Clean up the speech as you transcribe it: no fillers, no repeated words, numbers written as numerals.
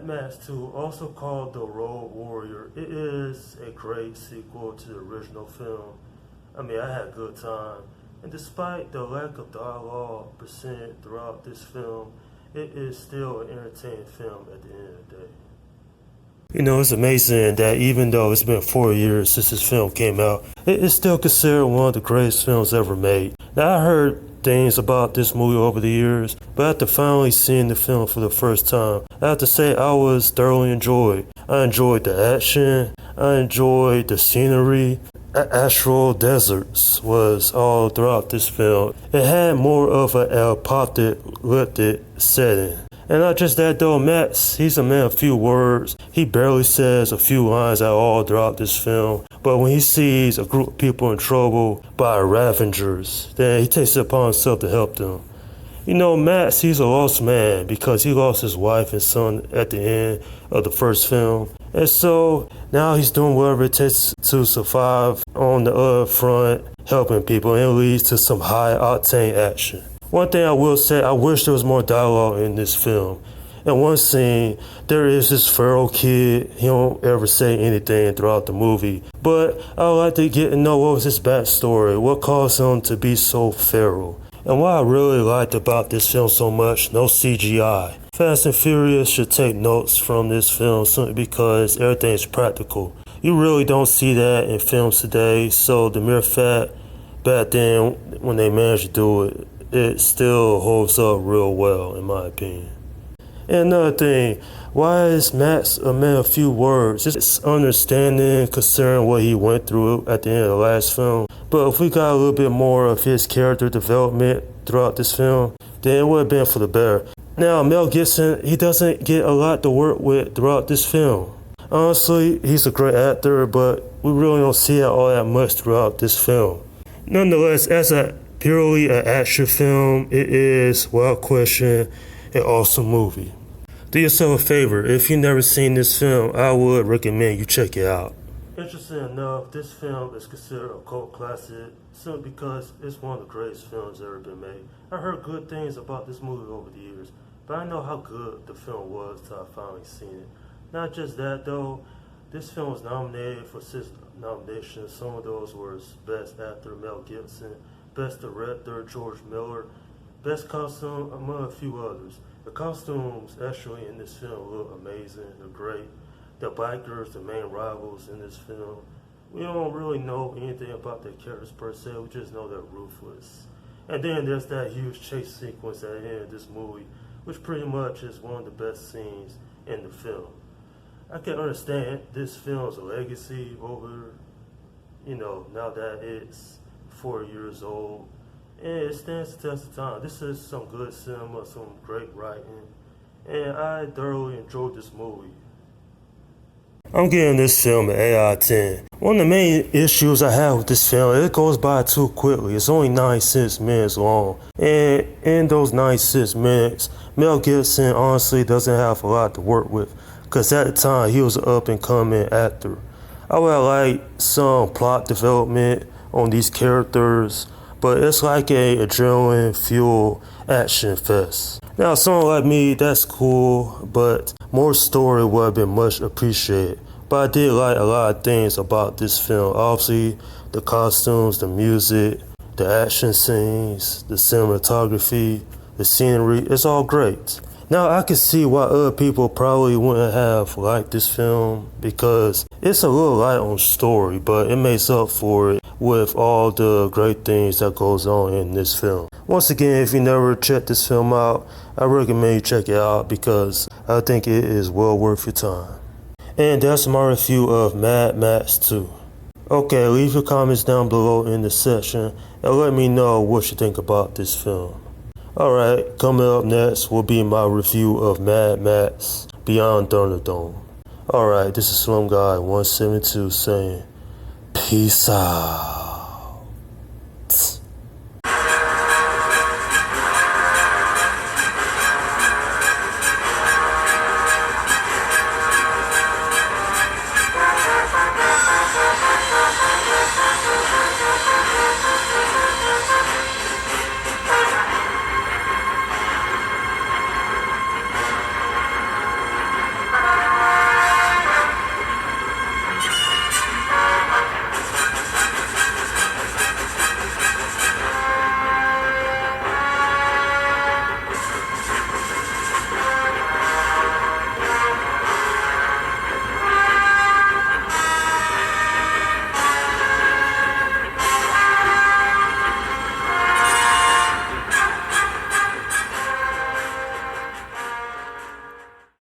Mad Max 2, also called The Road Warrior, it is a great sequel to the original film. I mean, I had a good time. And despite the lack of dialogue presented throughout this film, it is still an entertaining film at the end of the day. You know, it's amazing that even though it's been 4 years since this film came out, it is still considered one of the greatest films ever made. Now, I heard things about this movie over the years, but after finally seeing the film for the first time, I have to say I was thoroughly enjoyed. I enjoyed the action, I enjoyed the scenery. Astral deserts was all throughout this film. It had more of an apocalyptic setting. And not just that though, Max, he's a man of few words. He barely says a few lines at all throughout this film. But when he sees a group of people in trouble by Ravengers, then he takes it upon himself to help them. You know, Max, he's a lost man because he lost his wife and son at the end of the first film. And so now he's doing whatever it takes to survive on the other front, helping people, and it leads to some high-octane action. One thing I will say, I wish there was more dialogue in this film. In one scene, there is this feral kid. He don't ever say anything throughout the movie. But I would like to get to know what was his backstory, what caused him to be so feral. And what I really liked about this film so much, no CGI. Fast and Furious should take notes from this film simply because everything is practical. You really don't see that in films today, so the mere fact back then when they managed to do it, it still holds up real well in my opinion. And another thing, why is Max a man of few words? It's understanding considering what he went through at the end of the last film. But if we got a little bit more of his character development throughout this film, then it would have been for the better. Now, Mel Gibson, he doesn't get a lot to work with throughout this film. Honestly, he's a great actor, but we really don't see it all that much throughout this film. Nonetheless, as a purely an action film, it is, without question, an awesome movie. Do yourself a favor, if you've never seen this film, I would recommend you check it out. Interesting enough, this film is considered a cult classic simply because it's one of the greatest films ever been made. I heard good things about this movie over the years, but I know how good the film was till I finally seen it. Not just that though, this film was nominated for 6 nominations. Some of those were Best Actor Mel Gibson, Best Director George Miller, Best Costume among a few others. The costumes actually in this film look amazing, they're great. The bikers, the main rivals in this film, we don't really know anything about their characters per se, we just know they're ruthless. And then there's that huge chase sequence at the end of this movie, which pretty much is one of the best scenes in the film. I can understand this film's legacy over, now that it's 4 years old. And it stands the test of time. This is some good cinema, some great writing, and I thoroughly enjoyed this movie. I'm giving this film an 8 out of 10. One of the main issues I have with this film, it goes by too quickly. It's only 96 minutes long. And in those 96 minutes, Mel Gibson honestly doesn't have a lot to work with. Because at the time, he was an up-and-coming actor. I would have liked some plot development on these characters, but it's like a adrenaline-fueled action fest. Now, someone like me, that's cool, but more story would have been much appreciated. But I did like a lot of things about this film. Obviously, the costumes, the music, the action scenes, the cinematography, the scenery, it's all great. Now, I can see why other people probably wouldn't have liked this film because it's a little light on story, but it makes up for it with all the great things that goes on in this film. Once again, if you never checked this film out, I recommend you check it out because I think it is well worth your time. And that's my review of Mad Max 2. Okay, leave your comments down below in the section and let me know what you think about this film. Alright, coming up next will be my review of Mad Max Beyond Thunderdome. Alright, this is Slum Guy 172 saying, peace out.